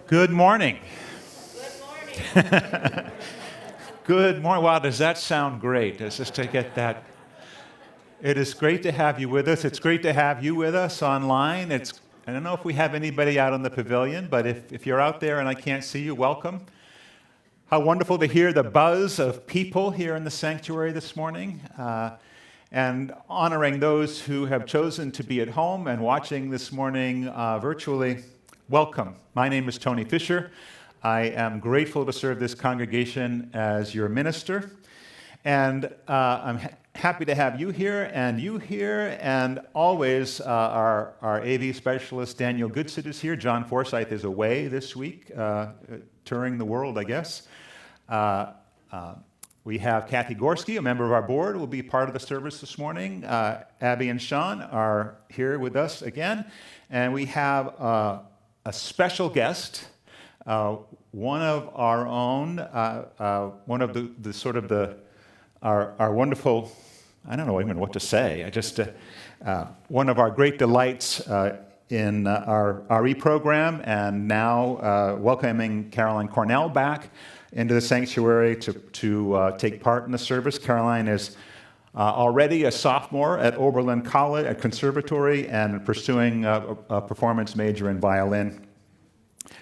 Good morning. Good morning. Good morning. Wow, does that sound great? Just to get that. It is great to have you with us. It's great to have you with us online. I don't know if we have anybody out on the pavilion, but if you're out there and I can't see you, welcome. How wonderful to hear the buzz of people here in the sanctuary this morning, and honoring those who have chosen to be at home and watching this morning virtually. Welcome. My name is Tony Fisher. I am grateful to serve this congregation as your minister, and I'm happy to have you here, and always our AV specialist, Daniel Goodsit, is here. John Forsyth is away this week, touring the world, I guess. We have Kathy Gorski, a member of our board, will be part of the service this morning. Abby and Sean are here with us again, and we have a special guest, one of our own, one of our wonderful, I don't know even what to say. One of our great delights in our RE program, and now welcoming Caroline Cornell back into the sanctuary to take part in the service. Caroline is already a sophomore at Oberlin College at Conservatory and pursuing a performance major in violin.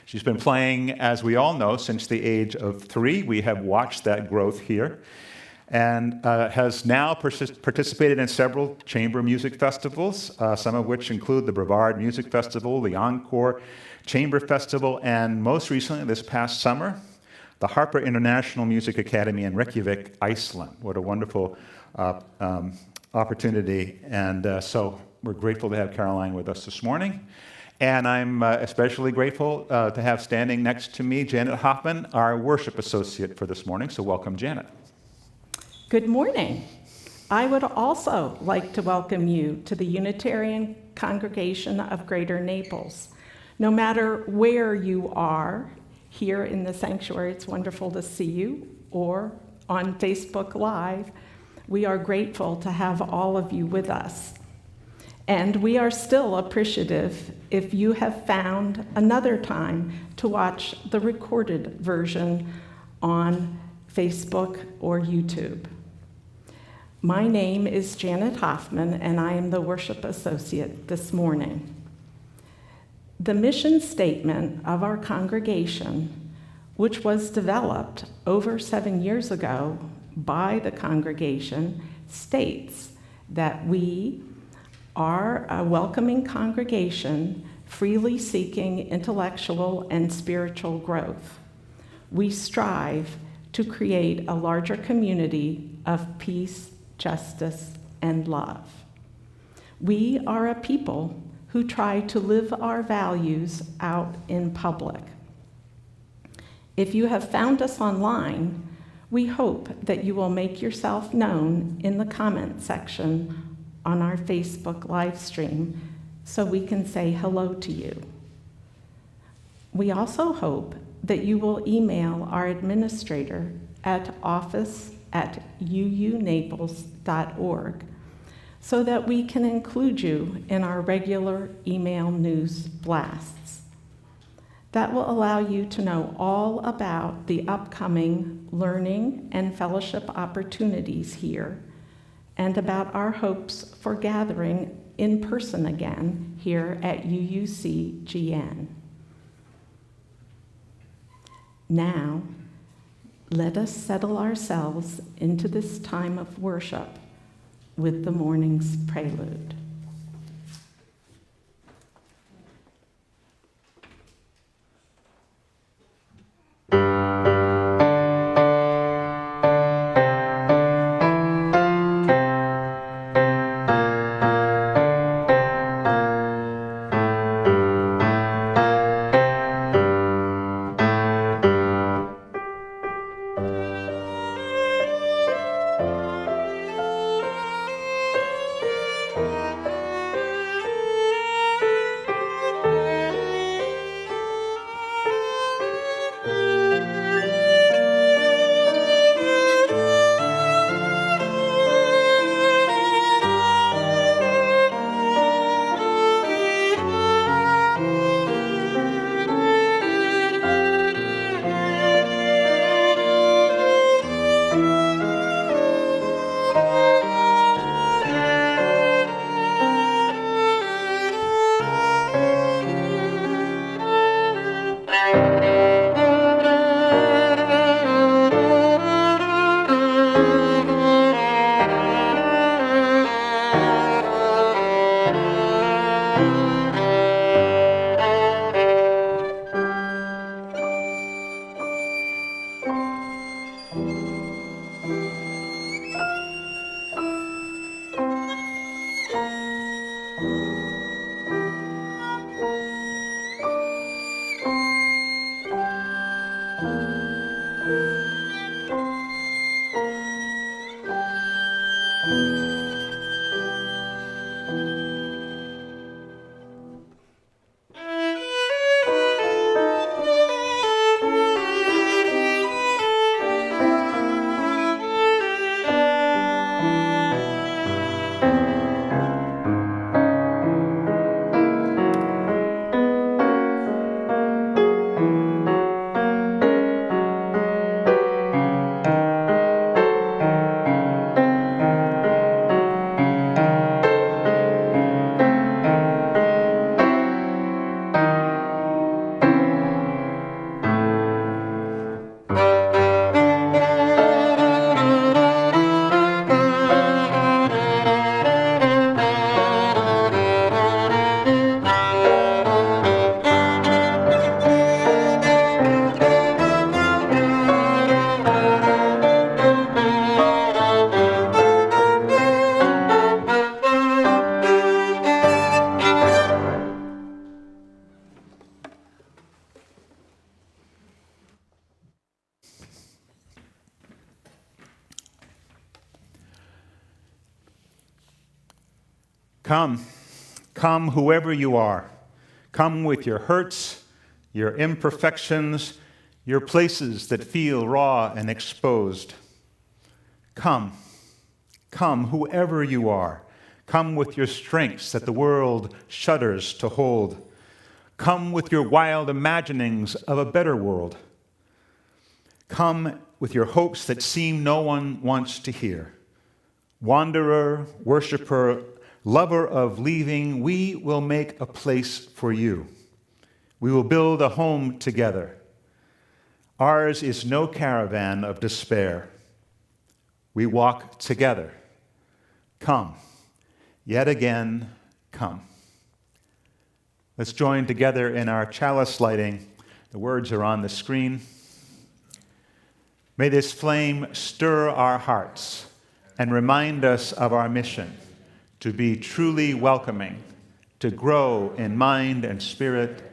She's been playing, as we all know, since the age of 3. We have watched that growth here, and has now participated in several chamber music festivals, some of which include the Brevard Music Festival, the Encore Chamber Festival, and most recently, this past summer, the Harper International Music Academy in Reykjavik, Iceland. What a wonderful opportunity. And so we're grateful to have Caroline with us this morning. And I'm especially grateful to have standing next to me Janet Hoffman, our worship associate for this morning. So welcome, Janet. Good morning. I would also like to welcome you to the Unitarian Congregation of Greater Naples. No matter where you are here in the sanctuary, it's wonderful to see you, or on Facebook Live. We are grateful to have all of you with us. And we are still appreciative if you have found another time to watch the recorded version on Facebook or YouTube. My name is Janet Hoffman, and I am the worship associate this morning. The mission statement of our congregation, which was developed over 7 years ago by the congregation, states that we are a welcoming congregation, freely seeking intellectual and spiritual growth. We strive to create a larger community of peace, justice, and love. We are a people who try to live our values out in public. If you have found us online, we hope that you will make yourself known in the comment section on our Facebook live stream so we can say hello to you. We also hope that you will email our administrator at office@uunaples.org so that we can include you in our regular email news blasts. That will allow you to know all about the upcoming learning and fellowship opportunities here, and about our hopes for gathering in person again here at UUCGN. Now, let us settle ourselves into this time of worship with the morning's prelude. Come, come, whoever you are. Come with your hurts, your imperfections, your places that feel raw and exposed. Come, come, whoever you are. Come with your strengths that the world shudders to hold. Come with your wild imaginings of a better world. Come with your hopes that seem no one wants to hear. Wanderer, worshiper, lover of leaving, we will make a place for you. We will build a home together. Ours is no caravan of despair. We walk together. Come, yet again, come. Let's join together in our chalice lighting. The words are on the screen. May this flame stir our hearts and remind us of our mission to be truly welcoming, to grow in mind and spirit,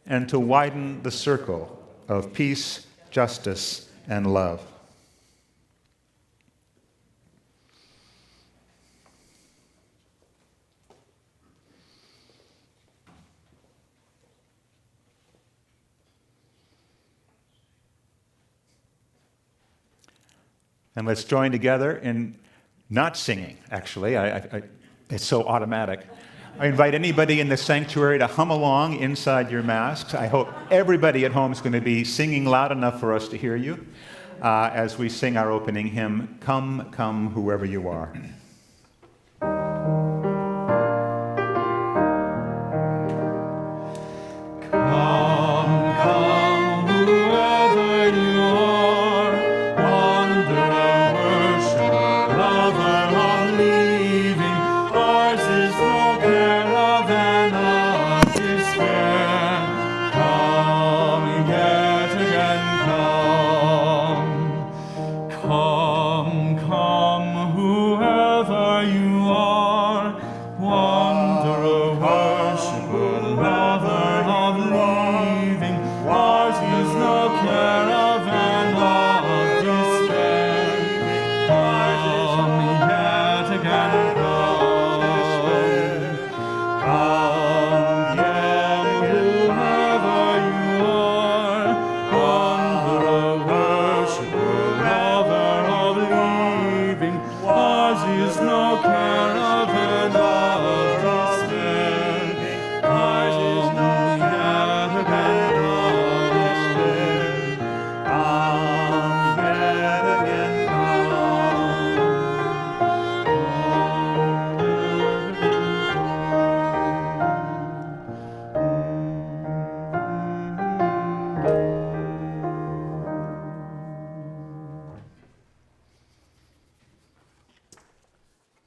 and to widen the circle of peace, justice, and love. And let's join together in not singing, actually. It's so automatic. I invite anybody in the sanctuary to hum along inside your masks. I hope everybody at home is going to be singing loud enough for us to hear you as we sing our opening hymn, Come, Come, Whoever You Are.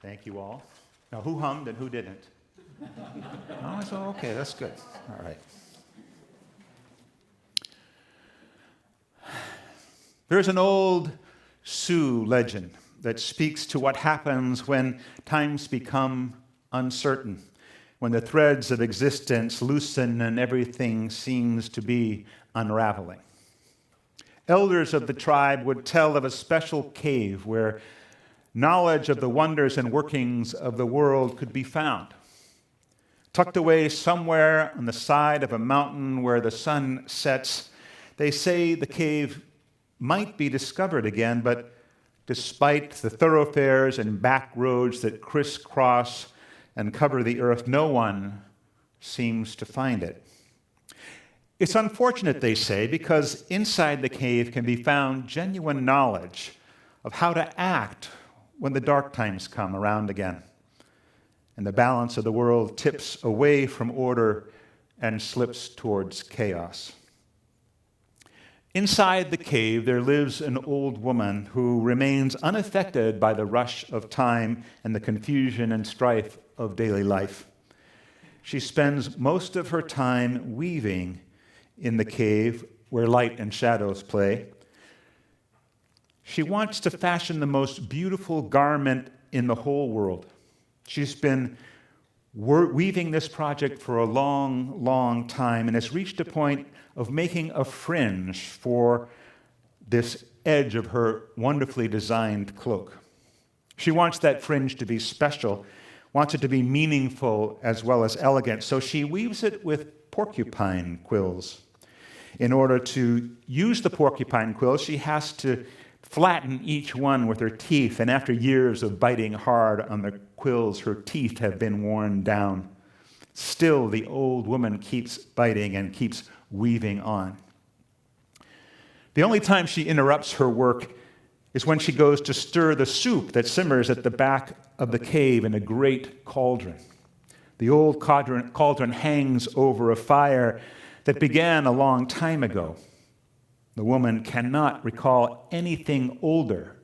Thank you all. Now, who hummed and who didn't? Oh, it's all okay. That's good. All right. There's an old Sioux legend that speaks to what happens when times become uncertain, when the threads of existence loosen and everything seems to be unraveling. Elders of the tribe would tell of a special cave where knowledge of the wonders and workings of the world could be found. Tucked away somewhere on the side of a mountain where the sun sets, they say the cave might be discovered again, but despite the thoroughfares and back roads that crisscross and cover the earth, no one seems to find it. It's unfortunate, they say, because inside the cave can be found genuine knowledge of how to act when the dark times come around again and the balance of the world tips away from order and slips towards chaos. Inside the cave, there lives an old woman who remains unaffected by the rush of time and the confusion and strife of daily life. She spends most of her time weaving in the cave where light and shadows play. She wants to fashion the most beautiful garment in the whole world. She's been weaving this project for a long, long time and has reached a point of making a fringe for this edge of her wonderfully designed cloak. She wants that fringe to be special, wants it to be meaningful as well as elegant, so she weaves it with porcupine quills. In order to use the porcupine quills, she has to flatten each one with her teeth, and after years of biting hard on the quills, her teeth have been worn down. Still, the old woman keeps biting and keeps weaving on. The only time she interrupts her work is when she goes to stir the soup that simmers at the back of the cave in a great cauldron. The old cauldron hangs over a fire that began a long time ago. The woman cannot recall anything older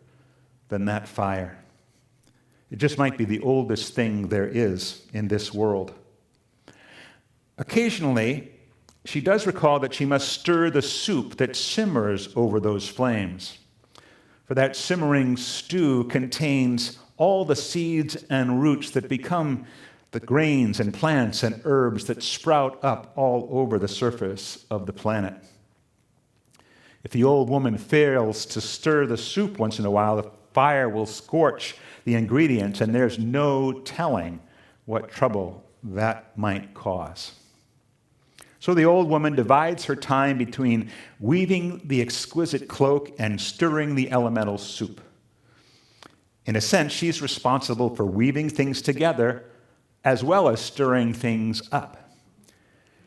than that fire. It just might be the oldest thing there is in this world. Occasionally, she does recall that she must stir the soup that simmers over those flames. For that simmering stew contains all the seeds and roots that become the grains and plants and herbs that sprout up all over the surface of the planet. If the old woman fails to stir the soup once in a while, the fire will scorch the ingredients, and there's no telling what trouble that might cause. So the old woman divides her time between weaving the exquisite cloak and stirring the elemental soup. In a sense, she's responsible for weaving things together as well as stirring things up.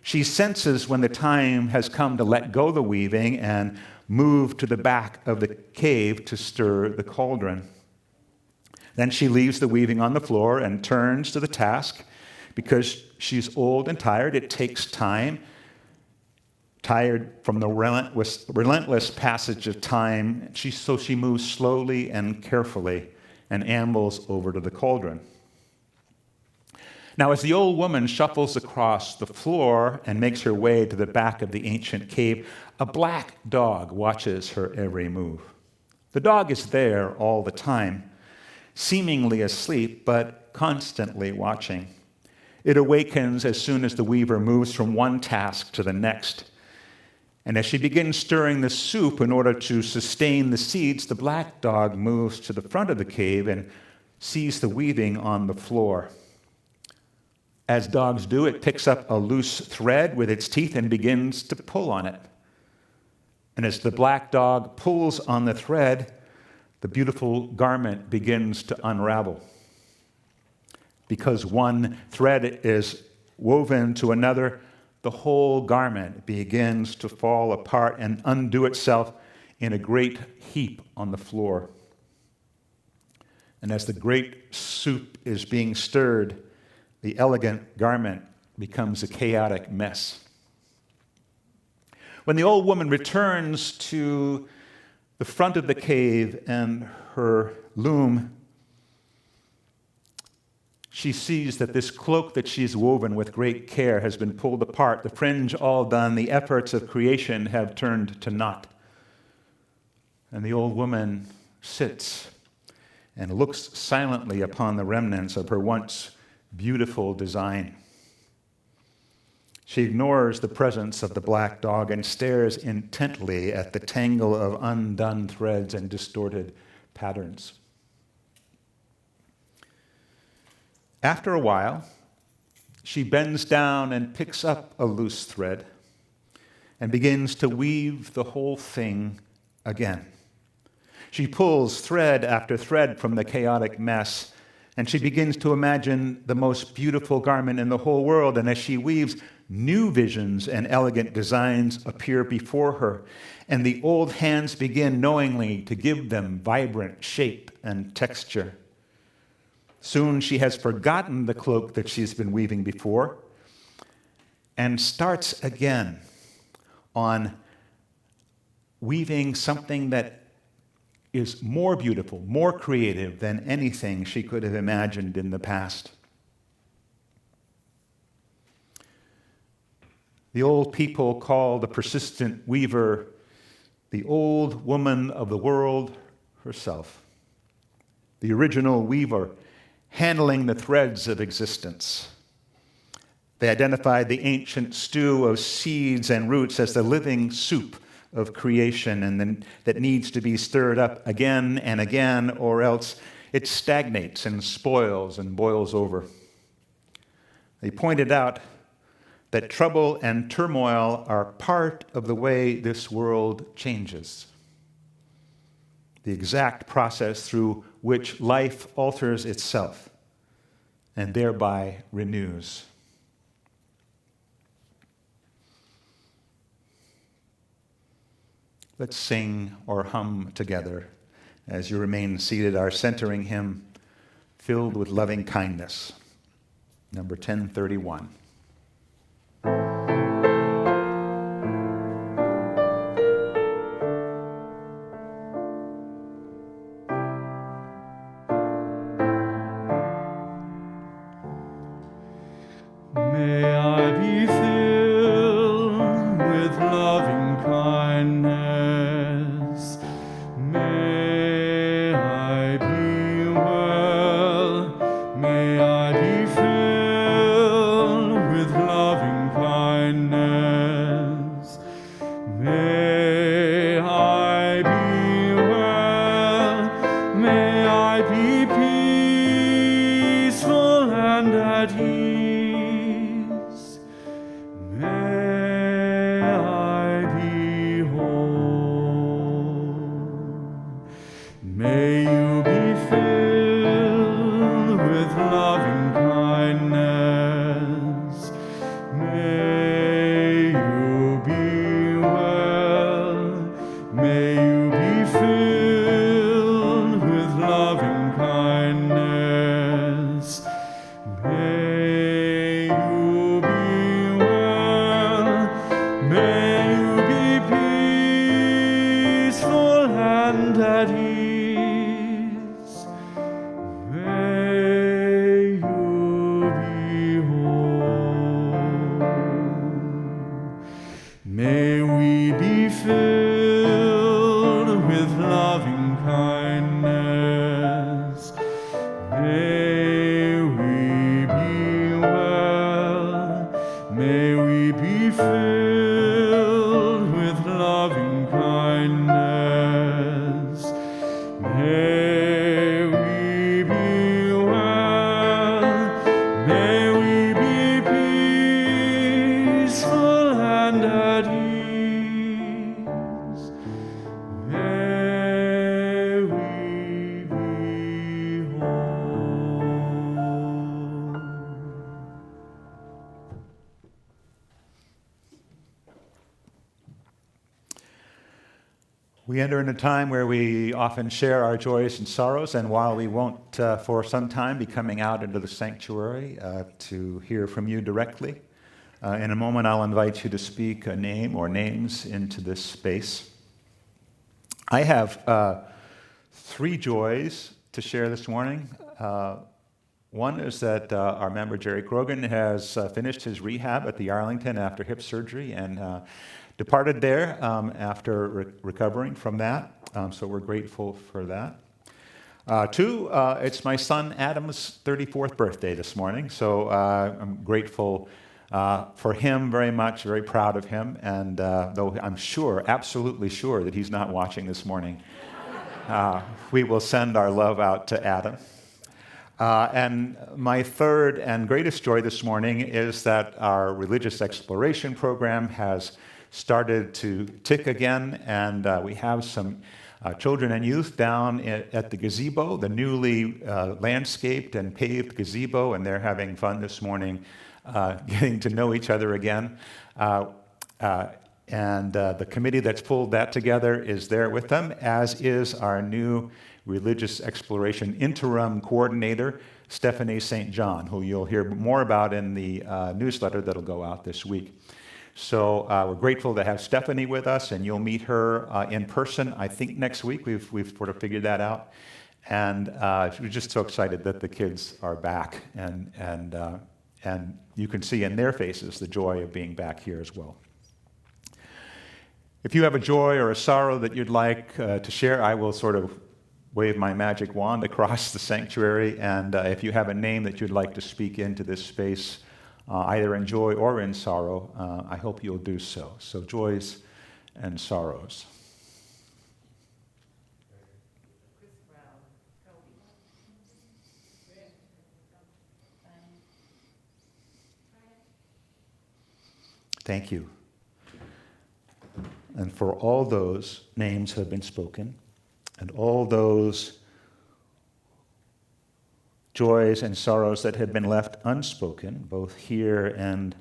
She senses when the time has come to let go the weaving and move to the back of the cave to stir the cauldron. Then she leaves the weaving on the floor and turns to the task. Because she's old and tired, it takes time. Tired from the relentless passage of time, so she moves slowly and carefully and ambles over to the cauldron. Now, as the old woman shuffles across the floor and makes her way to the back of the ancient cave, a black dog watches her every move. The dog is there all the time, seemingly asleep, but constantly watching. It awakens as soon as the weaver moves from one task to the next. And as she begins stirring the soup in order to sustain the seeds, the black dog moves to the front of the cave and sees the weaving on the floor. As dogs do, it picks up a loose thread with its teeth and begins to pull on it. And as the black dog pulls on the thread, the beautiful garment begins to unravel. Because one thread is woven to another, the whole garment begins to fall apart and undo itself in a great heap on the floor. And as the great soup is being stirred, the elegant garment becomes a chaotic mess. When the old woman returns to the front of the cave and her loom, she sees that this cloak that she's woven with great care has been pulled apart, the fringe all done, the efforts of creation have turned to naught. And the old woman sits and looks silently upon the remnants of her once beautiful design. She ignores the presence of the black dog and stares intently at the tangle of undone threads and distorted patterns. After a while, she bends down and picks up a loose thread and begins to weave the whole thing again. She pulls thread after thread from the chaotic mess, and she begins to imagine the most beautiful garment in the whole world. And as she weaves, new visions and elegant designs appear before her, and the old hands begin knowingly to give them vibrant shape and texture. Soon she has forgotten the cloak that she's been weaving before and starts again on weaving something that is more beautiful, more creative than anything she could have imagined in the past. The old people call the persistent weaver the old woman of the world herself, the original weaver handling the threads of existence. They identified the ancient stew of seeds and roots as the living soup of creation, and then that needs to be stirred up again and again, or else it stagnates and spoils and boils over. He pointed out that trouble and turmoil are part of the way this world changes, the exact process through which life alters itself and thereby renews. Let's sing or hum together as you remain seated our centering hymn, Filled with Loving Kindness, number 1031. May I be filled with loving kindness. May I be well. May I be filled with loving kindness. May I be well. May I be peaceful and at ease. May I be whole. May you be filled with loving kindness. May you be well. May you be filled with loving kindness. May you be well. May you be peaceful and at ease. May you be whole. May we be filled with loving kindness. May we be well. May we be filled with loving kindness. May we be well. May we be peaceful and at ease. May we be whole. We enter in a time where we often share our joys and sorrows, and while we won't for some time be coming out into the sanctuary to hear from you directly, in a moment I'll invite you to speak a name or names into this space. I have three joys to share this morning. One is that our member Jerry Grogan has finished his rehab at the Arlington after hip surgery and departed there after recovering from that. So we're grateful for that. Two, it's my son Adam's 34th birthday this morning. So I'm grateful for him very much, very proud of him. And though I'm sure, absolutely sure that he's not watching this morning, we will send our love out to Adam. And my third and greatest joy this morning is that our religious exploration program has started to tick again, and we have some children and youth down at the gazebo, the newly landscaped and paved gazebo, and they're having fun this morning getting to know each other again. And the committee that's pulled that together is there with them, as is our new religious exploration interim coordinator, Stephanie St. John, who you'll hear more about in the newsletter that'll go out this week. So we're grateful to have Stephanie with us, and you'll meet her in person, I think, next week. We've sort of figured that out. And we're just so excited that the kids are back, and you can see in their faces the joy of being back here as well. If you have a joy or a sorrow that you'd like to share, I will sort of wave my magic wand across the sanctuary, and if you have a name that you'd like to speak into this space, either in joy or in sorrow, I hope you'll do so. So joys and sorrows. Thank you. And for all those names have been spoken, and all those joys and sorrows that have been left unspoken, both here and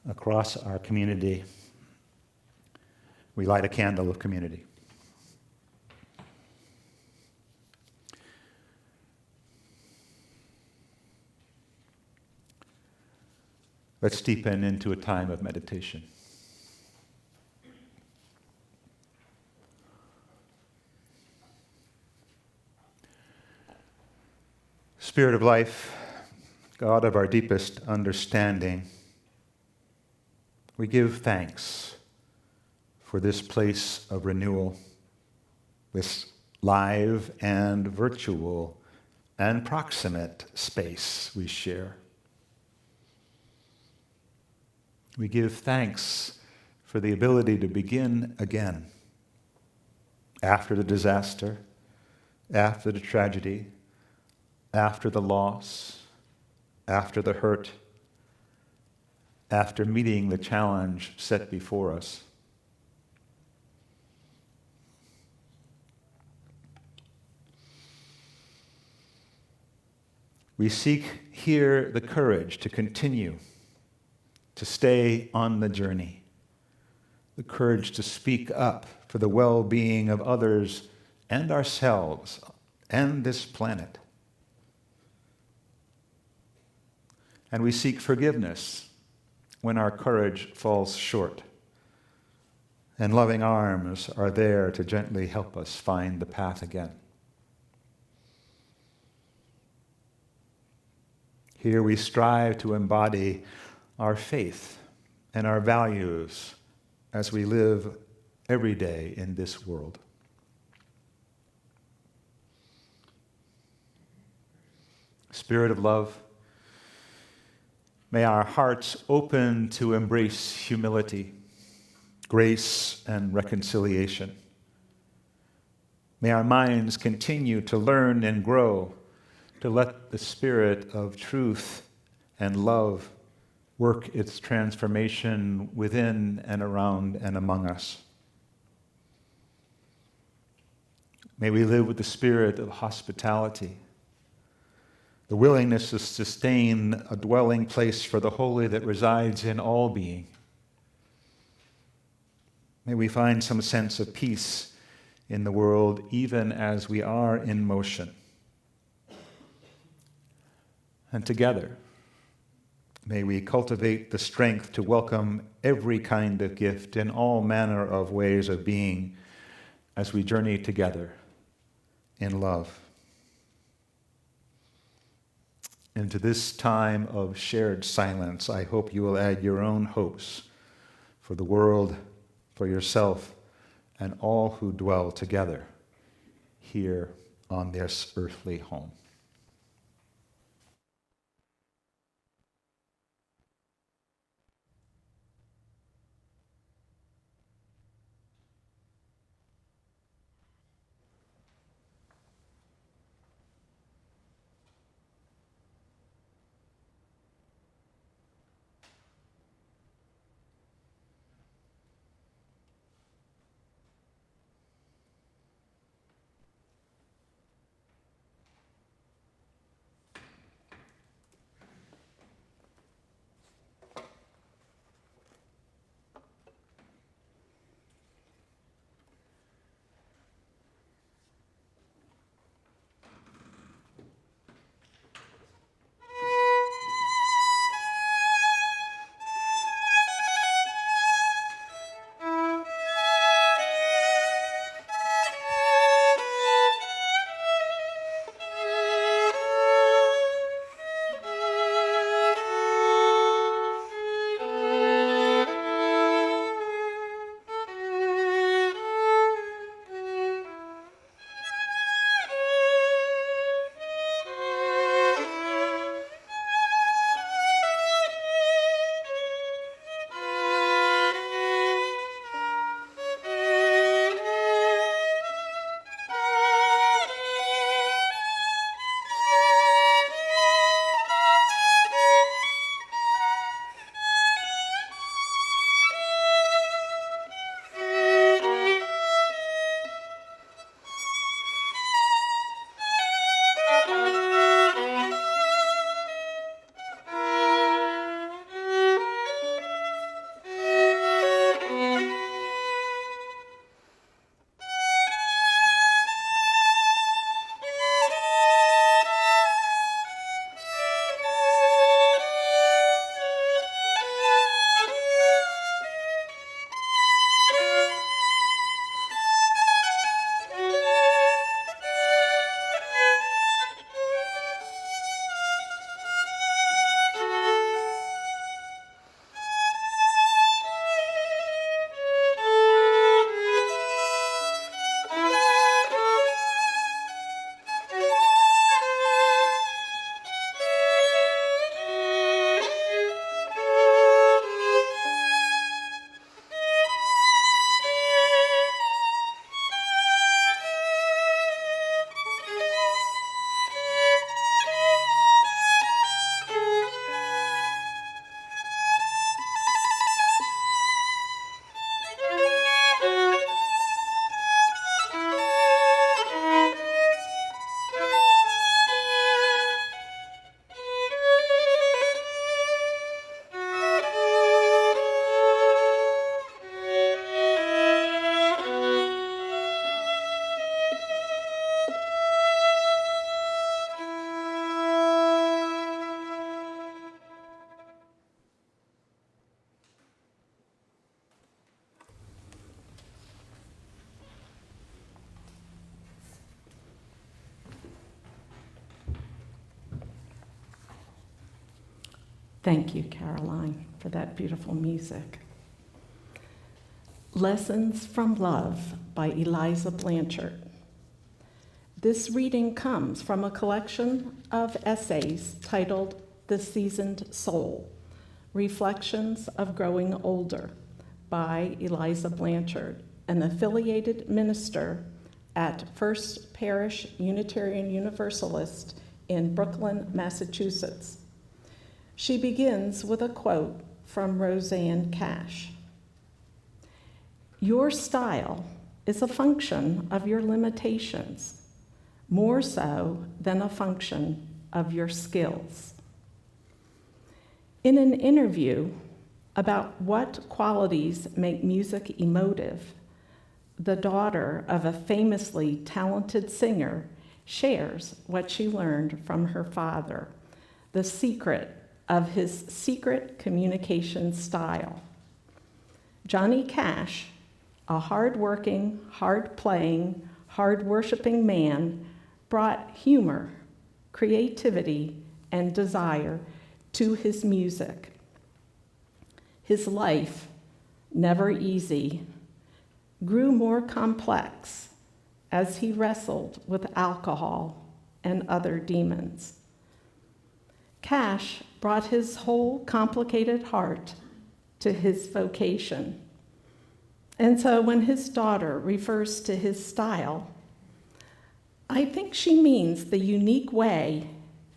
across our community, we light a candle of community. Let's deepen into a time of meditation. Spirit of life, God of our deepest understanding, we give thanks for this place of renewal, this live and virtual and proximate space we share. We give thanks for the ability to begin again after the disaster, after the tragedy, after the loss, after the hurt, after meeting the challenge set before us. We seek here the courage to continue, to stay on the journey, the courage to speak up for the well-being of others and ourselves and this planet. And we seek forgiveness when our courage falls short, and loving arms are there to gently help us find the path again. Here we strive to embody our faith and our values as we live every day in this world. Spirit of love, may our hearts open to embrace humility, grace, and reconciliation. May our minds continue to learn and grow, to let the Spirit of truth and love work its transformation within and around and among us. May we live with the spirit of hospitality, the willingness to sustain a dwelling place for the holy that resides in all being. May we find some sense of peace in the world, even as we are in motion. And together, may we cultivate the strength to welcome every kind of gift in all manner of ways of being as we journey together in love. Into this time of shared silence, I hope you will add your own hopes for the world, for yourself, and all who dwell together here on this earthly home. Thank you, Caroline, for that beautiful music. Lessons from Love by Eliza Blanchard. This reading comes from a collection of essays titled The Seasoned Soul, Reflections of Growing Older by Eliza Blanchard, an affiliated minister at First Parish Unitarian Universalist in Brookline, Massachusetts. She begins with a quote from Rosanne Cash. Your style is a function of your limitations, more so than a function of your skills. In an interview about what qualities make music emotive, the daughter of a famously talented singer shares what she learned from her father, the secret of his secret communication style. Johnny Cash, a hard-working, hard-playing, hard-worshiping man, brought humor, creativity, and desire to his music. His life, never easy, grew more complex as he wrestled with alcohol and other demons. Cash brought his whole complicated heart to his vocation. And so when his daughter refers to his style, I think she means the unique way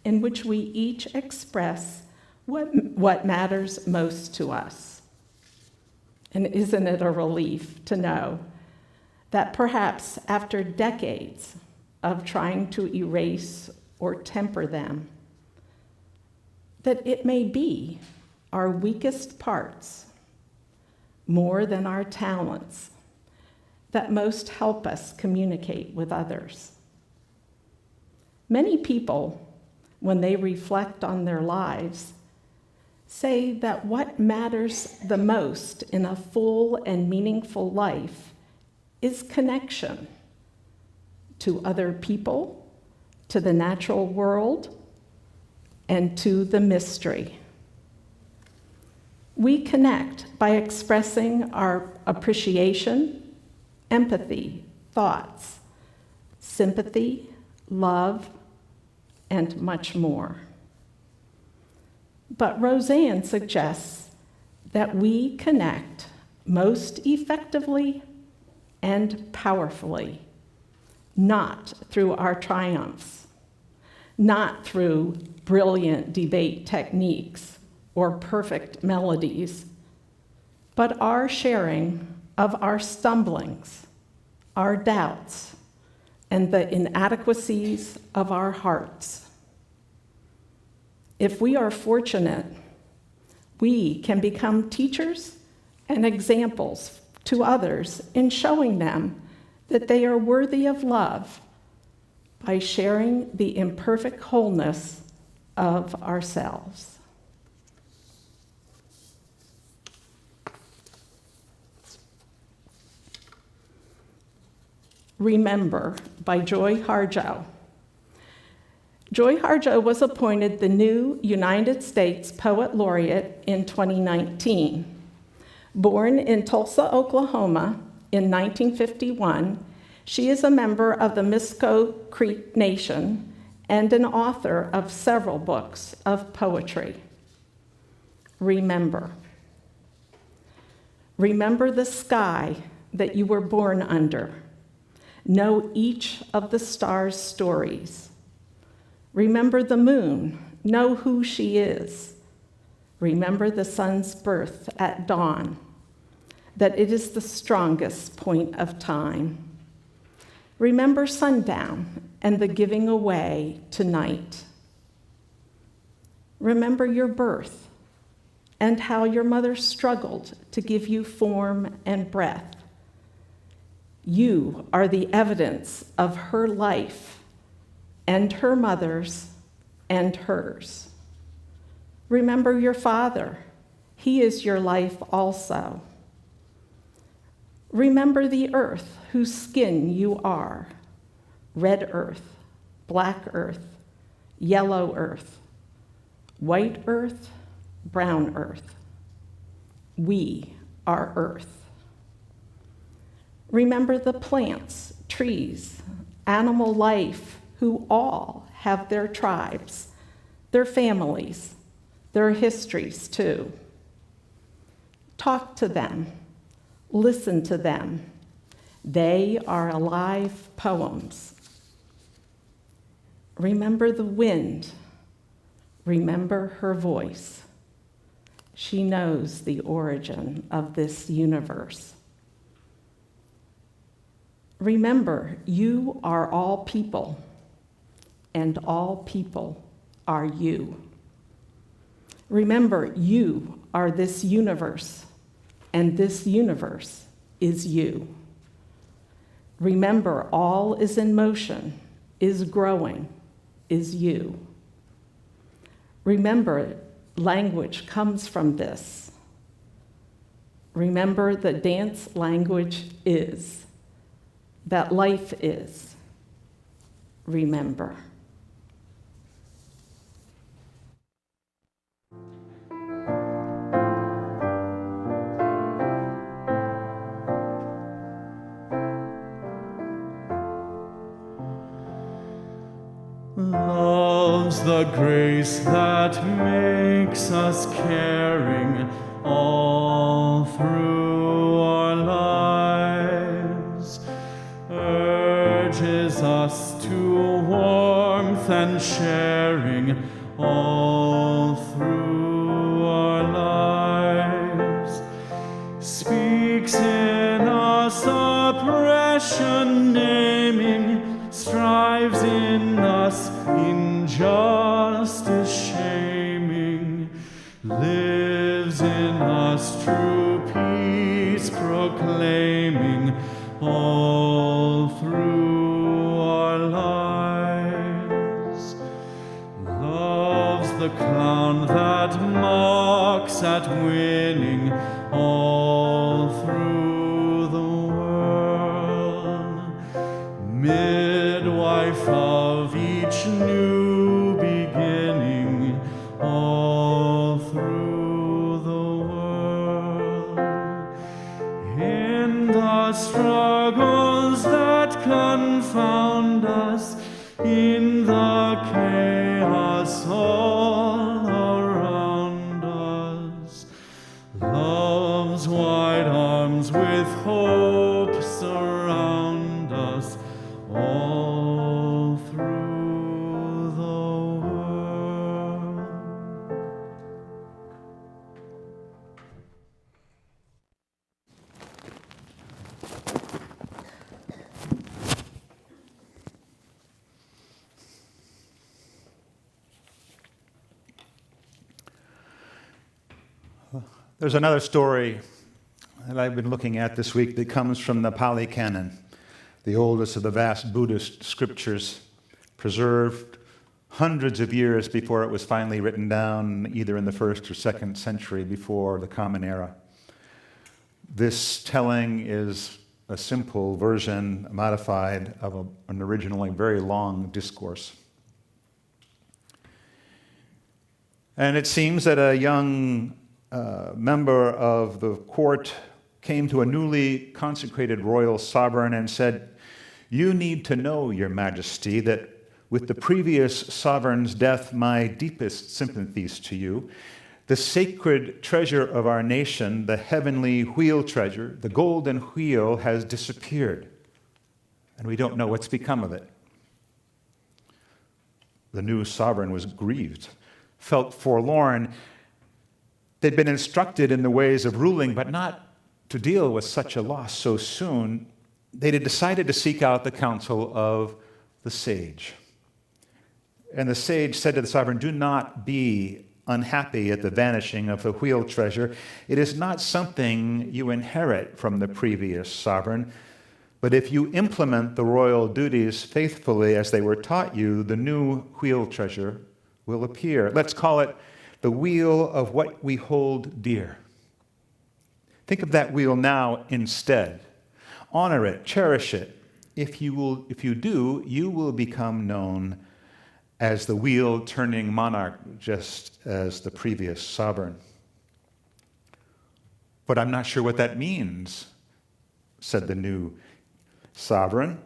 in which we each express what matters most to us. And isn't it a relief to know that perhaps after decades of trying to erase or temper them, that it may be our weakest parts, more than our talents, that most help us communicate with others. Many people, when they reflect on their lives, say that what matters the most in a full and meaningful life is connection to other people, to the natural world, and to the mystery. We connect by expressing our appreciation, empathy, thoughts, sympathy, love, and much more. But Rosanne suggests that we connect most effectively and powerfully, not through our triumphs, not through brilliant debate techniques or perfect melodies, but our sharing of our stumblings, our doubts, and the inadequacies of our hearts. If we are fortunate, we can become teachers and examples to others in showing them that they are worthy of love by sharing the imperfect wholeness of ourselves. Remember by Joy Harjo. Joy Harjo was appointed the new United States Poet Laureate in 2019. Born in Tulsa, Oklahoma in 1951, she is a member of the Misko Creek Nation and an author of several books of poetry. Remember. Remember the sky that you were born under. Know each of the stars' stories. Remember the moon. Know who she is. Remember the sun's birth at dawn, that it is the strongest point of time. Remember sundown and the giving away to night. Remember your birth and how your mother struggled to give you form and breath. You are the evidence of her life and her mother's and hers. Remember your father. He is your life also. Remember the earth whose skin you are. Red earth, black earth, yellow earth, white earth, brown earth. We are earth. Remember the plants, trees, animal life, who all have their tribes, their families, their histories too. Talk to them, listen to them. They are alive poems. Remember the wind, remember her voice. She knows the origin of this universe. Remember, you are all people, and all people are you. Remember, you are this universe, and this universe is you. Remember, all is in motion, is growing, is you. Remember, language comes from this. Remember, the dance language is, that life is. Remember. Love's the grace that makes us caring all through our lives, urges us to warmth and sharing all through our lives, speaks in us oppression naming, strives in us injustice shaming, lives in us true peace proclaiming all through our lives. Loves the clown that mocks at winning all through the world, midwife of each new beginning all through the world. In the struggles that confound us, in the chaos all around us, love's wide arms with hope surround us all through the world. There's another story that I've been looking at this week that comes from the Pali Canon, the oldest of the vast Buddhist scriptures, preserved hundreds of years before it was finally written down, either in the 1st or 2nd century before the Common Era. This telling is a simple version, modified, of an originally very long discourse. And it seems that a young member of the court came to a newly consecrated royal sovereign and said, "You need to know, Your Majesty, that with the previous sovereign's death, my deepest sympathies to you. The sacred treasure of our nation, the heavenly wheel treasure, the golden wheel, has disappeared, and we don't know what's become of it." The new sovereign was grieved, felt forlorn. They'd been instructed in the ways of ruling, but not to deal with such a loss so soon. They had decided to seek out the counsel of the sage. And the sage said to the sovereign, "Do not be unhappy at the vanishing of the wheel treasure. It is not something you inherit from the previous sovereign, but if you implement the royal duties faithfully as they were taught you, the new wheel treasure will appear. Let's call it the wheel of what we hold dear. Think of that wheel now instead. Honor it, cherish it. If you do, you will become known as the wheel-turning monarch, just as the previous sovereign. But I'm not sure what that means, said the new sovereign.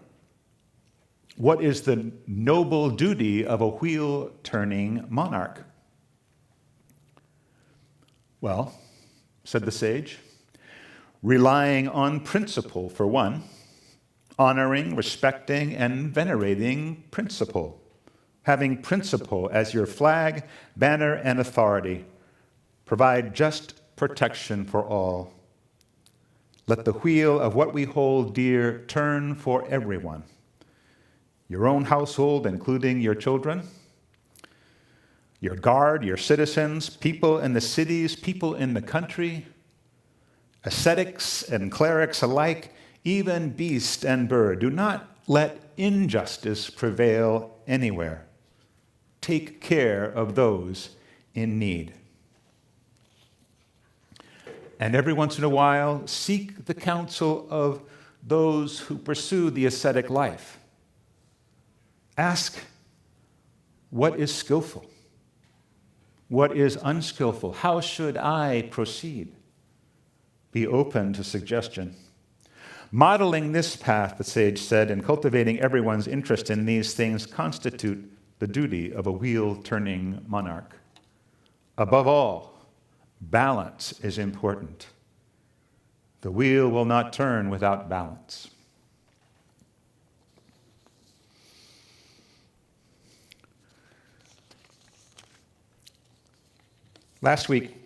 What is the noble duty of a wheel-turning monarch? Well, said the sage, relying on principle for one, honoring, respecting, and venerating principle. Having principle as your flag, banner, and authority. Provide just protection for all. Let the wheel of what we hold dear turn for everyone. Your own household, including your children, your guard, your citizens, people in the cities, people in the country, ascetics and clerics alike, even beast and bird. Do not let injustice prevail anywhere. Take care of those in need. And every once in a while, seek the counsel of those who pursue the ascetic life. Ask, what is skillful? What is unskillful? How should I proceed? Be open to suggestion. Modeling this path, the sage said, and cultivating everyone's interest in these things constitute the duty of a wheel-turning monarch. Above all, balance is important. The wheel will not turn without balance. Last week,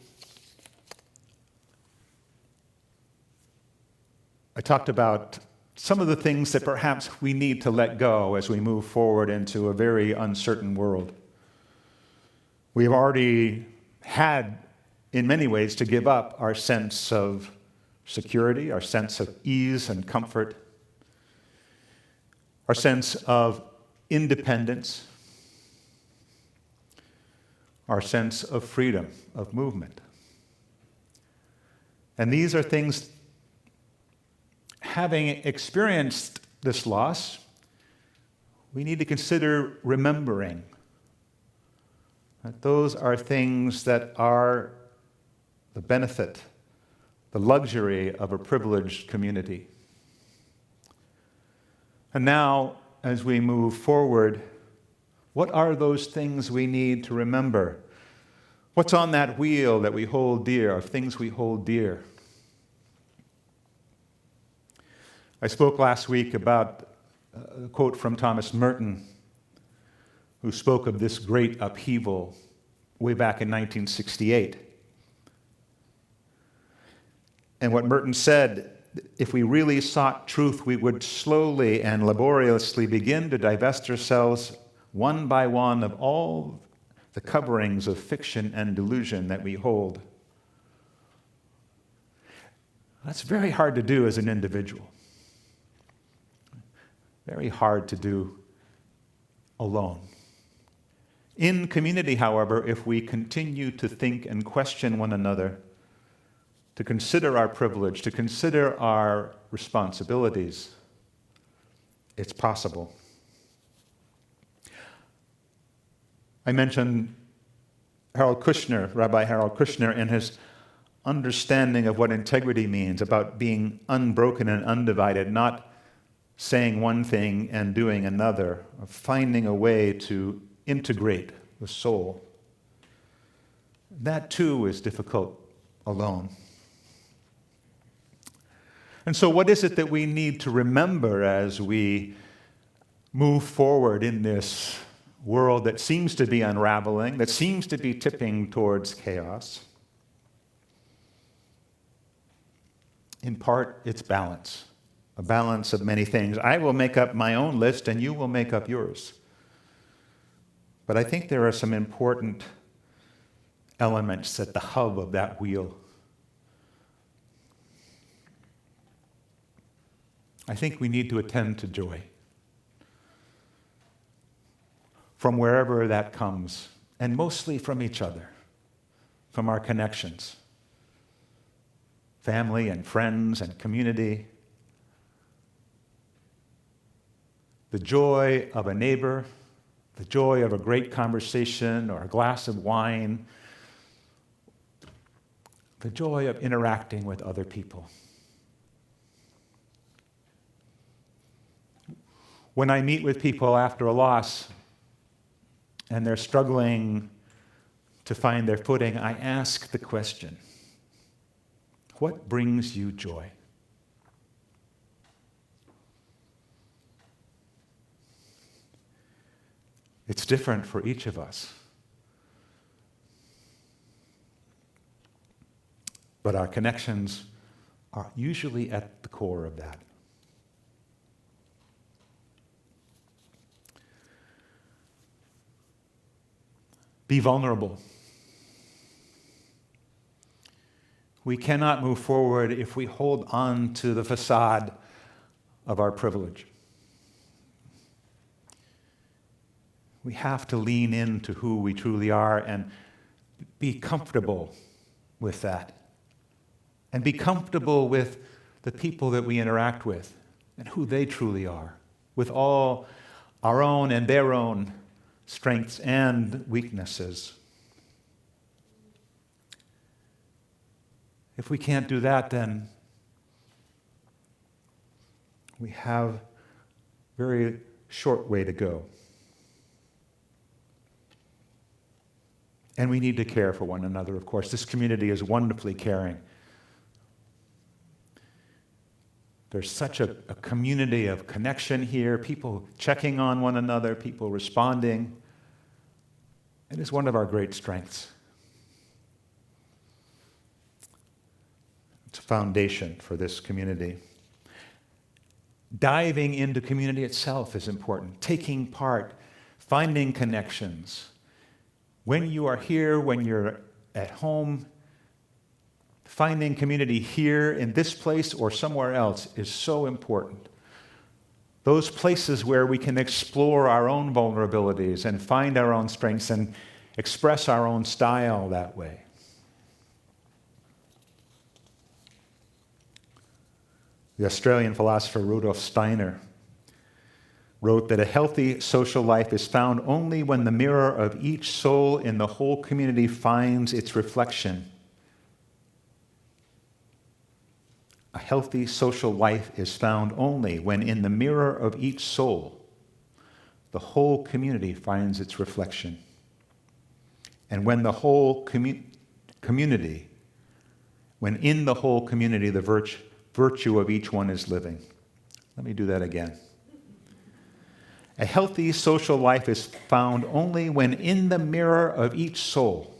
I talked about some of the things that perhaps we need to let go as we move forward into a very uncertain world. We have already had, in many ways, to give up our sense of security, our sense of ease and comfort, our sense of independence, our sense of freedom, of movement. And these are things, having experienced this loss, we need to consider remembering that those are things that are the benefit, the luxury of a privileged community. And now, as we move forward, what are those things we need to remember? What's on that wheel that we hold dear, of things we hold dear? I spoke last week about a quote from Thomas Merton, who spoke of this great upheaval way back in 1968. And what Merton said, if we really sought truth, we would slowly and laboriously begin to divest ourselves one by one of all the coverings of fiction and delusion that we hold. That's very hard to do as an individual. Very hard to do alone. In community, however, if we continue to think and question one another, to consider our privilege, to consider our responsibilities, it's possible. I mentioned Harold Kushner, Rabbi Harold Kushner, and his understanding of what integrity means, about being unbroken and undivided, not saying one thing and doing another, of finding a way to integrate the soul. That too is difficult alone. And so what is it that we need to remember as we move forward in this world that seems to be unraveling, that seems to be tipping towards chaos? In part, it's balance, a balance of many things. I will make up my own list and you will make up yours. But I think there are some important elements at the hub of that wheel. I think we need to attend to joy, from wherever that comes, and mostly from each other, from our connections, family and friends and community. The joy of a neighbor, the joy of a great conversation or a glass of wine, the joy of interacting with other people. When I meet with people after a loss and they're struggling to find their footing, I ask the question, what brings you joy? It's different for each of us. But our connections are usually at the core of that. Be vulnerable. We cannot move forward if we hold on to the facade of our privilege. We have to lean into who we truly are and be comfortable with that. And be comfortable with the people that we interact with and who they truly are, with all our own and their own strengths and weaknesses. If we can't do that, then we have a very short way to go. And we need to care for one another, of course. This community is wonderfully caring. There's such a community of connection here, people checking on one another, people responding. It is one of our great strengths. It's a foundation for this community. Diving into community itself is important. Taking part, finding connections. When you are here, when you're at home, finding community here in this place or somewhere else is so important. Those places where we can explore our own vulnerabilities and find our own strengths and express our own style that way. The Australian philosopher Rudolf Steiner wrote that a healthy social life is found only when the mirror of each soul in the whole community finds its reflection. A healthy social life is found only when in the mirror of each soul, the whole community finds its reflection. And when the whole community, when in the whole community the virtue of each one is living. Let me do that again. A healthy social life is found only when in the mirror of each soul,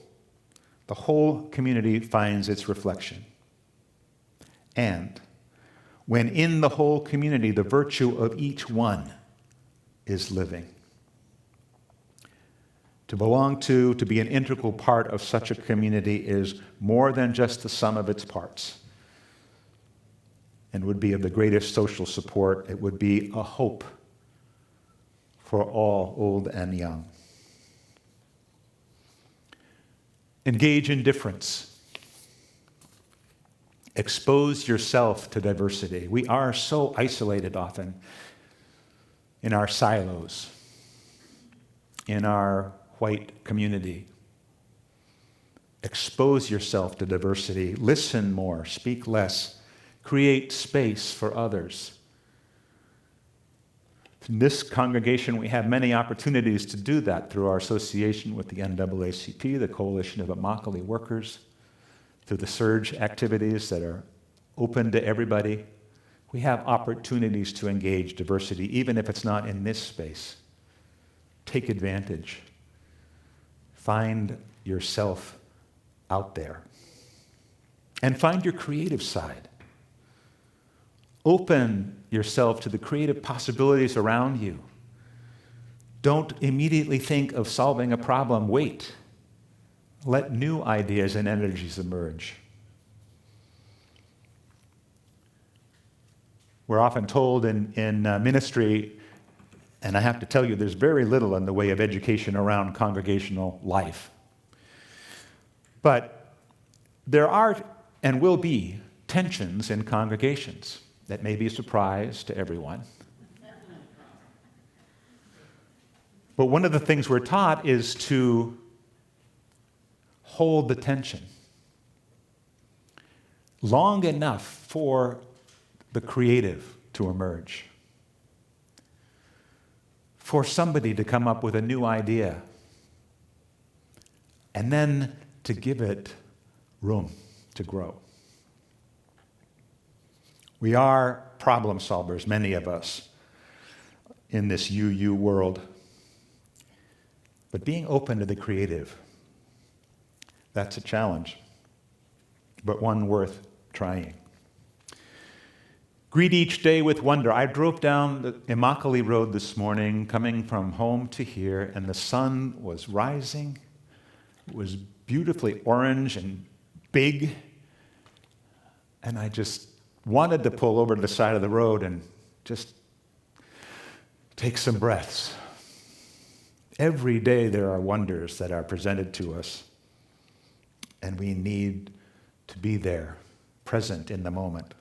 the whole community finds its reflection. And when in the whole community the virtue of each one is living. To belong to be an integral part of such a community is more than just the sum of its parts, and would be of the greatest social support. It would be a hope for all, old and young. Engage in difference. Expose yourself to diversity. We are so isolated often in our silos, in our white community. Expose yourself to diversity. Listen more, speak less, create space for others. In this congregation, we have many opportunities to do that through our association with the NAACP, the Coalition of Immokalee Workers, through the Surge activities that are open to everybody. We have opportunities to engage diversity, even if it's not in this space. Take advantage. Find yourself out there. And find your creative side. Open yourself to the creative possibilities around you. Don't immediately think of solving a problem. Wait. Let new ideas and energies emerge. We're often told in ministry, and I have to tell you, there's very little in the way of education around congregational life. But there are and will be tensions in congregations. That may be a surprise to everyone. But one of the things we're taught is to hold the tension long enough for the creative to emerge, for somebody to come up with a new idea, and then to give it room to grow. We are problem solvers, many of us, in this UU world. But being open to the creative, that's a challenge, but one worth trying. Greet each day with wonder. I drove down the Immokalee Road this morning, coming from home to here, and the sun was rising. It was beautifully orange and big, and I just wanted to pull over to the side of the road and just take some breaths. Every day there are wonders that are presented to us, and we need to be there, present in the moment.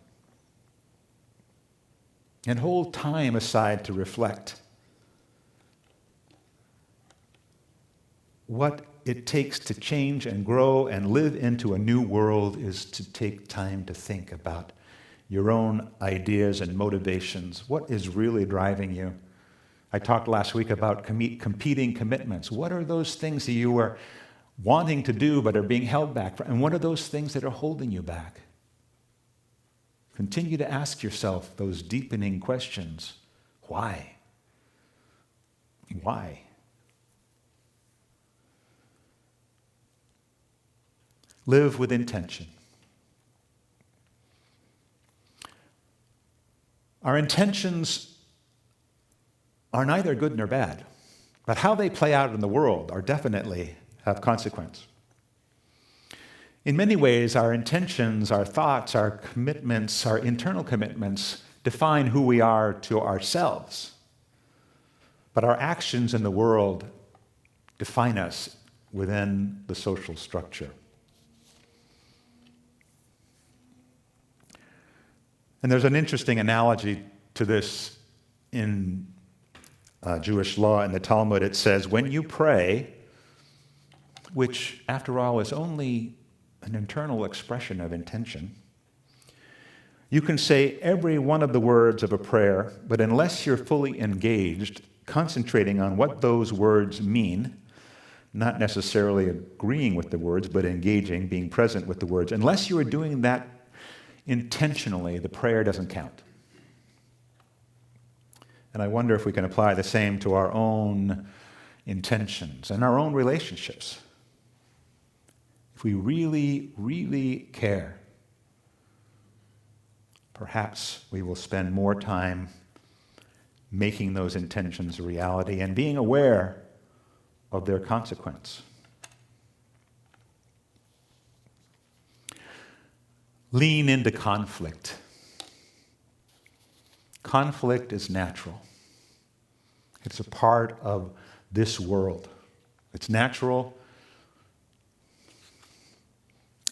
And hold time aside to reflect. What it takes to change and grow and live into a new world is to take time to think about your own ideas and motivations. What is really driving you? I talked last week about competing commitments. What are those things that you are wanting to do but are being held back? And what are those things that are holding you back? Continue to ask yourself those deepening questions. Why? Why? Live with intention. Our intentions are neither good nor bad, but how they play out in the world are definitely have consequence. In many ways, our intentions, our thoughts, our commitments, our internal commitments define who we are to ourselves. But our actions in the world define us within the social structure. And there's an interesting analogy to this in Jewish law. In the Talmud, it says, when you pray, which after all is only an internal expression of intention, you can say every one of the words of a prayer, but unless you're fully engaged, concentrating on what those words mean, not necessarily agreeing with the words, but engaging, being present with the words, unless you are doing that intentionally, the prayer doesn't count. And I wonder if we can apply the same to our own intentions and our own relationships. If we really, really care, perhaps we will spend more time making those intentions a reality and being aware of their consequence. Lean into conflict. Conflict is natural. It's a part of this world. It's natural.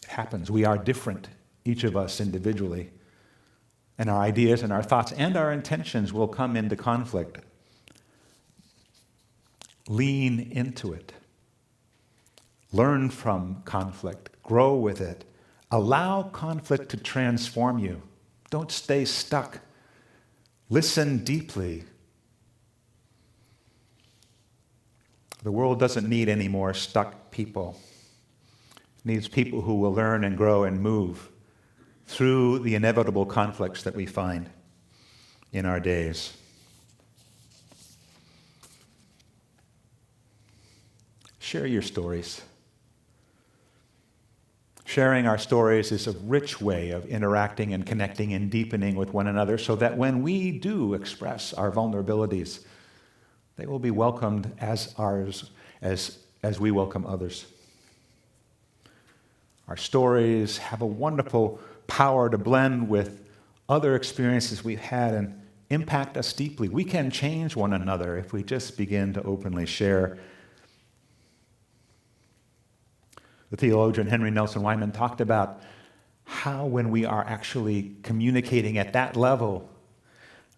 It happens. We are different, each of us individually. And our ideas and our thoughts and our intentions will come into conflict. Lean into it. Learn from conflict. Grow with it. Allow conflict to transform you. Don't stay stuck. Listen deeply. The world doesn't need any more stuck people. It needs people who will learn and grow and move through the inevitable conflicts that we find in our days. Share your stories. Sharing our stories is a rich way of interacting and connecting and deepening with one another so that when we do express our vulnerabilities, they will be welcomed as ours, as we welcome others. Our stories have a wonderful power to blend with other experiences we've had and impact us deeply. We can change one another if we just begin to openly share. The theologian Henry Nelson Wyman talked about how when we are actually communicating at that level,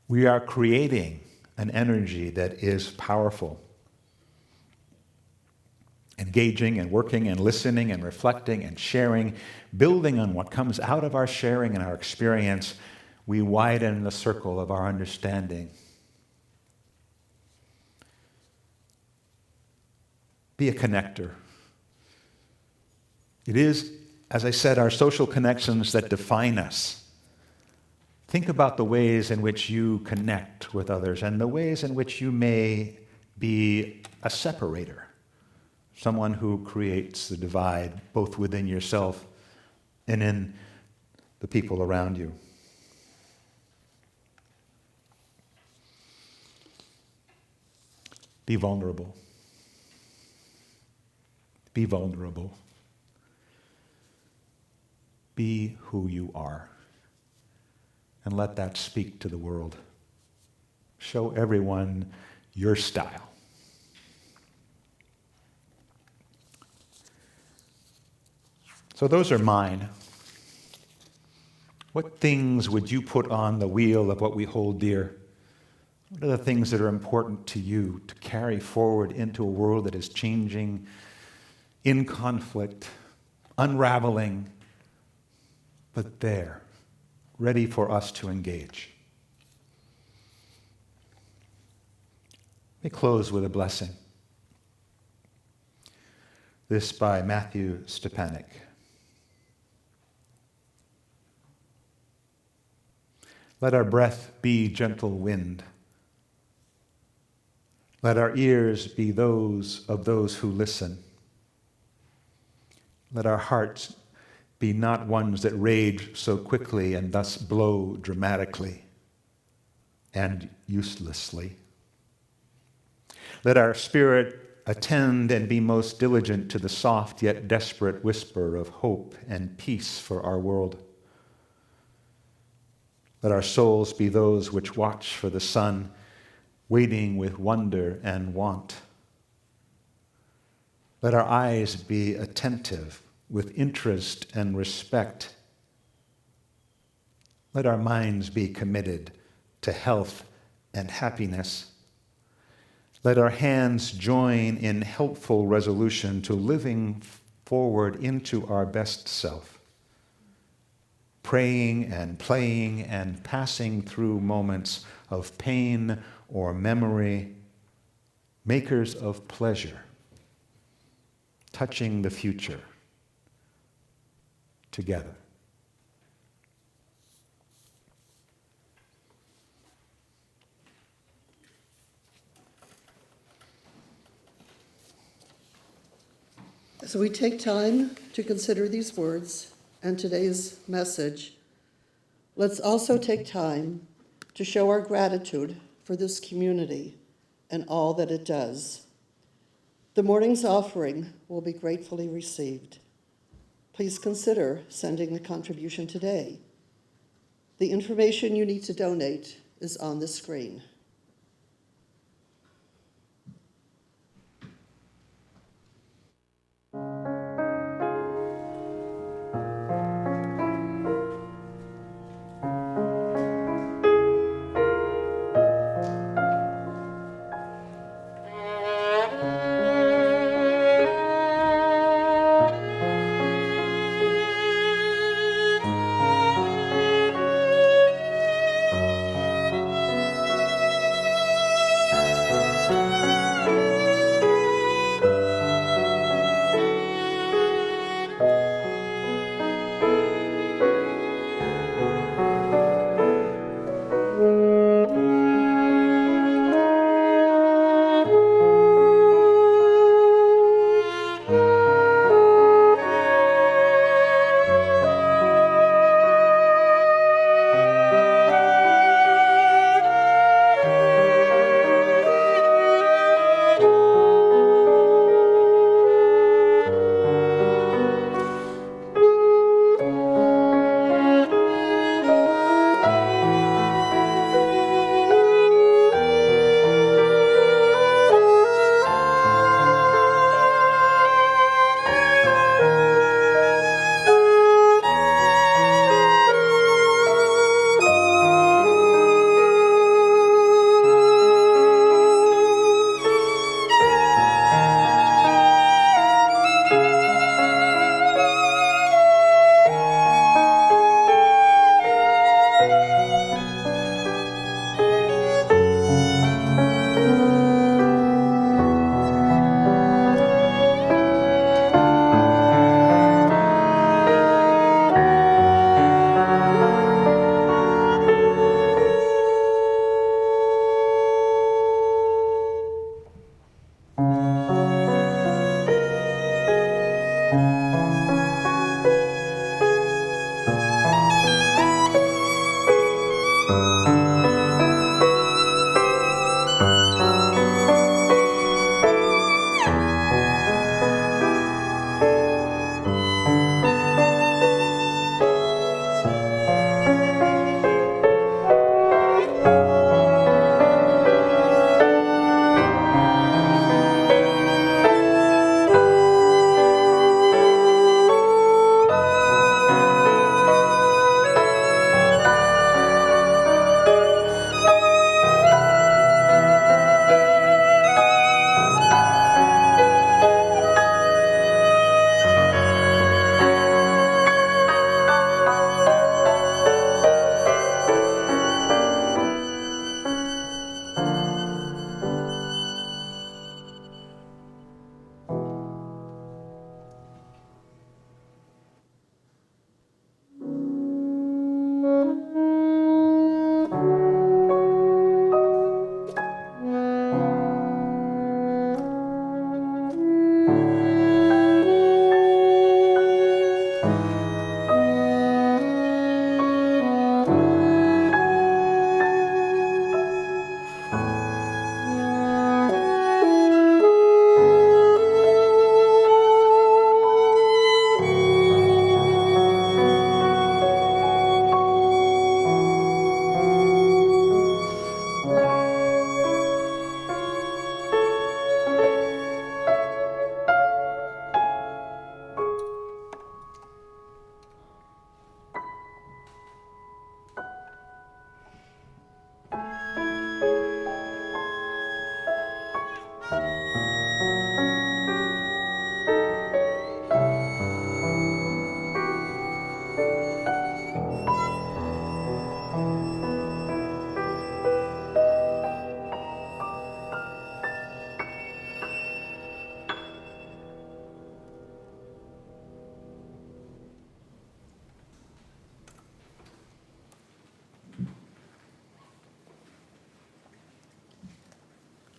we are creating an energy that is powerful. engaging and working and listening and reflecting and sharing, building on what comes out of our sharing and our experience, we widen the circle of our understanding. Be a connector. It is, as I said, our social connections that define us. Think about the ways in which you connect with others and the ways in which you may be a separator, someone who creates the divide both within yourself and in the people around you. Be vulnerable. Be vulnerable. Be who you are. And let that speak to the world. Show everyone your style. So those are mine. What things would you put on the wheel of what we hold dear? What are the things that are important to you to carry forward into a world that is changing, in conflict, unraveling, but there, ready for us to engage? Let me close with a blessing. This by Matthew Stepanek. Let our breath be gentle wind. Let our ears be those of those who listen. Let our hearts be not ones that rage so quickly and thus blow dramatically and uselessly. Let our spirit attend and be most diligent to the soft yet desperate whisper of hope and peace for our world. Let our souls be those which watch for the sun, waiting with wonder and want. Let our eyes be attentive with interest and respect. Let our minds be committed to health and happiness. Let our hands join in helpful resolution to living forward into our best self, praying and playing and passing through moments of pain or memory, makers of pleasure, touching the future together. As we take time to consider these words and today's message, let's also take time to show our gratitude for this community and all that it does. The morning's offering will be gratefully received. Please consider sending the contribution today. The information you need to donate is on the screen.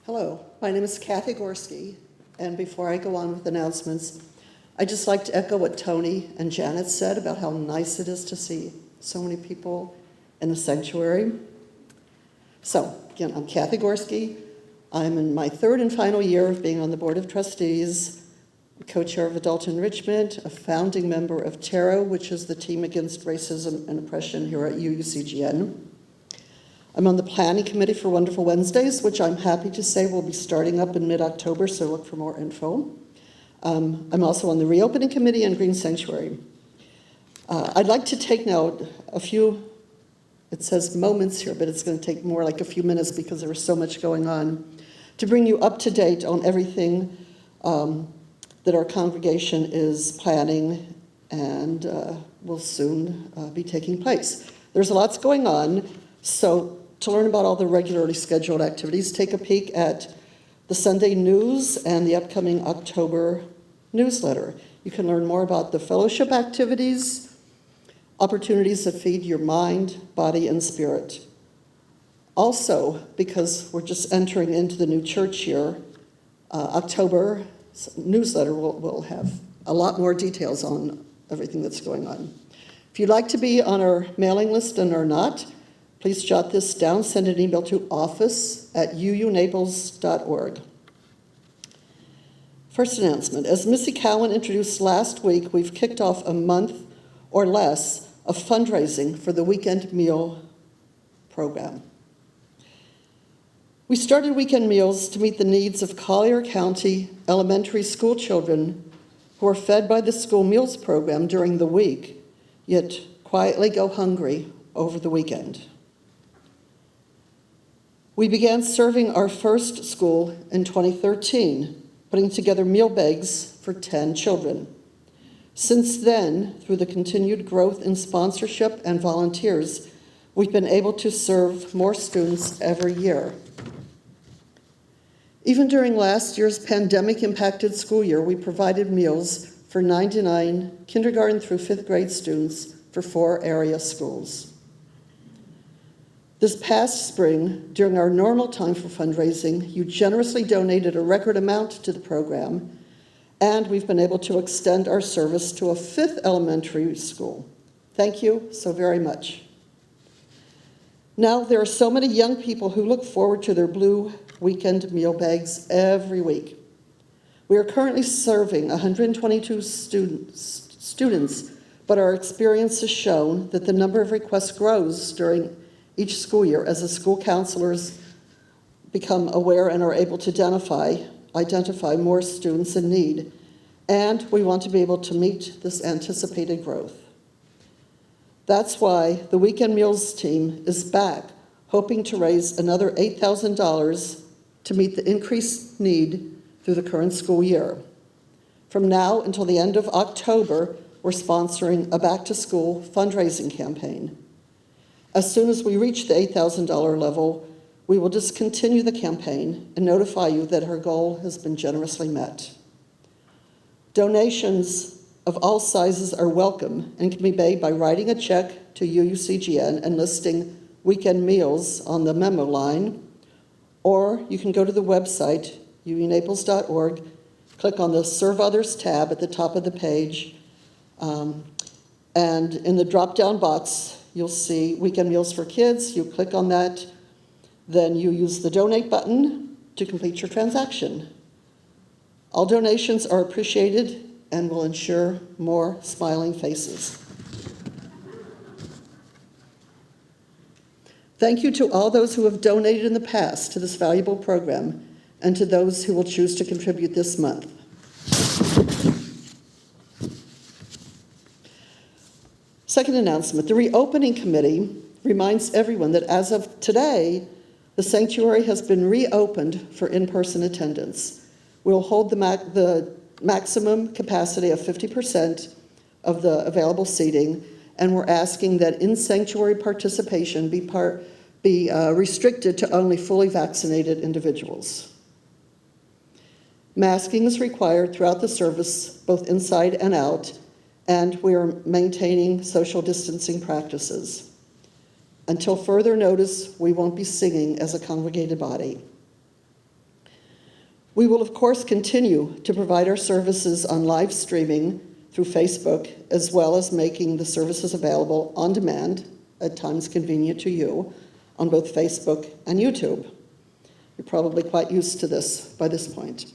Hello, my name is Kathy Gorski, and before I go on with announcements, I'd just like to echo what Tony and Janet said about how nice it is to see so many people in the sanctuary. So, again, I'm Kathy Gorski. I'm in my third and final year of being on the Board of Trustees, co-chair of Adult Enrichment, a founding member of TARO, which is the Team Against Racism and Oppression here at UUCGN. I'm on the Planning Committee for Wonderful Wednesdays, which I'm happy to say will be starting up in mid-October, so look for more info. I'm also on the Reopening Committee and Green Sanctuary. I'd like to take now a few, it says moments here, but it's going to take more like a few minutes because there is so much going on, to bring you up to date on everything that our congregation is planning and will soon be taking place. There's lots going on, so to learn about all the regularly scheduled activities, take a peek at the Sunday news and the upcoming October newsletter. You can learn more about the fellowship activities, opportunities that feed your mind, body, and spirit. Also, because we're just entering into the new church year, October newsletter will have a lot more details on everything that's going on. If you'd like to be on our mailing list and are not, please jot this down, send an email to office@uunaples.org. First announcement, as Missy Cowan introduced last week, we've kicked off a month or less of fundraising for the weekend meal program. We started weekend meals to meet the needs of Collier County elementary school children who are fed by the school meals program during the week, yet quietly go hungry over the weekend. We began serving our first school in 2013, putting together meal bags for 10 children. Since then, through the continued growth in sponsorship and volunteers, we've been able to serve more students every year. Even during last year's pandemic-impacted school year, we provided meals for 99 kindergarten through 5th grade students for 4 area schools. This past spring, during our normal time for fundraising, you generously donated a record amount to the program, and we've been able to extend our service to a 5th elementary school. Thank you so very much. Now, there are so many young people who look forward to their blue weekend meal bags every week. We are currently serving 122 students, but our experience has shown that the number of requests grows during each school year as the school counselors become aware and are able to identify more students in need. And we want to be able to meet this anticipated growth. That's why the Weekend Meals team is back, hoping to raise another $8,000 to meet the increased need through the current school year. From now until the end of October, we're sponsoring a back-to-school fundraising campaign. As soon as we reach the $8,000 level, we will discontinue the campaign and notify you that our goal has been generously met. Donations of all sizes are welcome and can be made by writing a check to UUCGN and listing weekend meals on the memo line, or you can go to the website, uunaples.org, click on the Serve Others tab at the top of the page, and in the drop-down box, you'll see Weekend Meals for Kids. You click on that, then you use the Donate button to complete your transaction. All donations are appreciated and will ensure more smiling faces. Thank you to all those who have donated in the past to this valuable program and to those who will choose to contribute this month. Second announcement, the Reopening Committee reminds everyone that as of today, the sanctuary has been reopened for in-person attendance. We'll hold the maximum capacity of 50% of the available seating, and we're asking that in-sanctuary participation be restricted to only fully vaccinated individuals. Masking is required throughout the service, both inside and out, and we are maintaining social distancing practices. Until further notice, we won't be singing as a congregated body. We will, of course, continue to provide our services on live streaming through Facebook, as well as making the services available on demand at times convenient to you on both Facebook and YouTube. You're probably quite used to this by this point.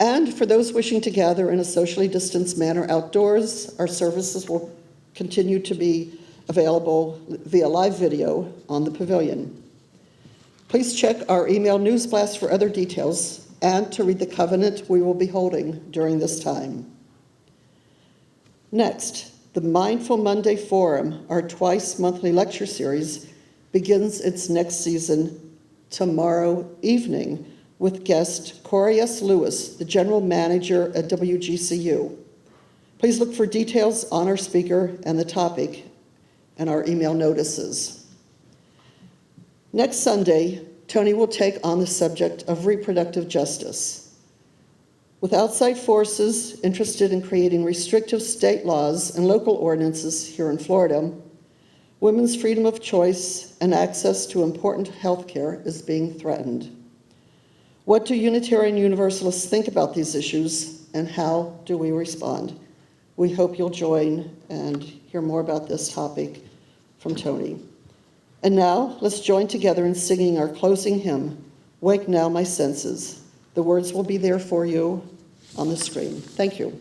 And for those wishing to gather in a socially distanced manner outdoors, our services will continue to be available via live video on the pavilion. Please check our email news blast for other details and to read the covenant we will be holding during this time. Next, the Mindful Monday Forum, our twice-monthly lecture series, begins its next season tomorrow evening with guest Corey S. Lewis, the General Manager at WGCU. Please look for details on our speaker and the topic and our email notices. Next Sunday, Tony will take on the subject of reproductive justice. With outside forces interested in creating restrictive state laws and local ordinances here in Florida, women's freedom of choice and access to important health care is being threatened. What do Unitarian Universalists think about these issues, and how do we respond? We hope you'll join and hear more about this topic from Tony. And now, let's join together in singing our closing hymn, Wake Now My Senses. The words will be there for you on the screen. Thank you.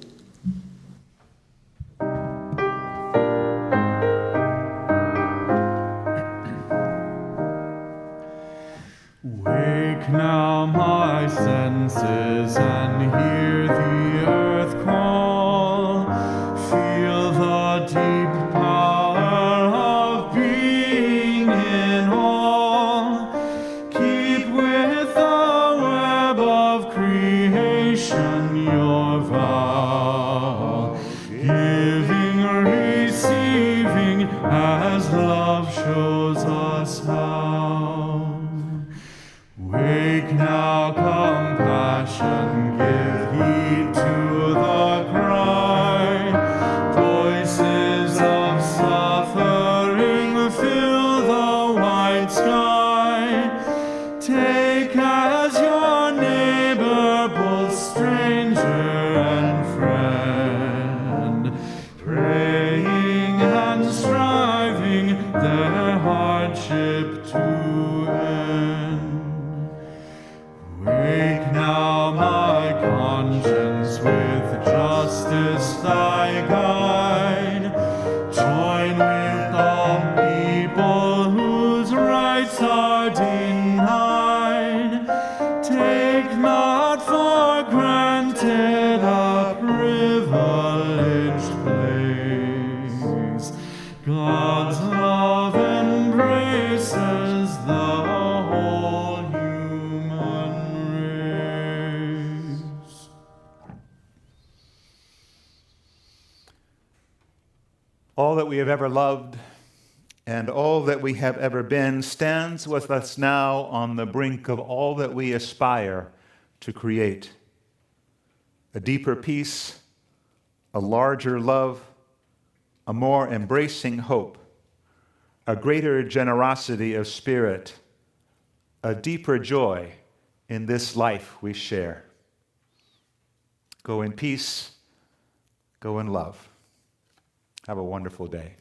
Wake now my senses and hear the earth call. Feel the deep power of being in all. Keep with the web of creation your vow. Giving, receiving as love shows us how. Wake now, compassion, give heed to the cry. Voices of suffering fill the white sky. Take as your neighbor both stranger and friend, praying and striving their hardship to end. Wake now, my conscience, with justice thy guide. Join with all people whose rights are denied. Take not for granted a privileged place. God's love embraces the whole human race. All that we have ever loved and all that we have ever been stands with us now on the brink of all that we aspire to create. A deeper peace, a larger love, a more embracing hope, a greater generosity of spirit, a deeper joy in this life we share. Go in peace, go in love. Have a wonderful day.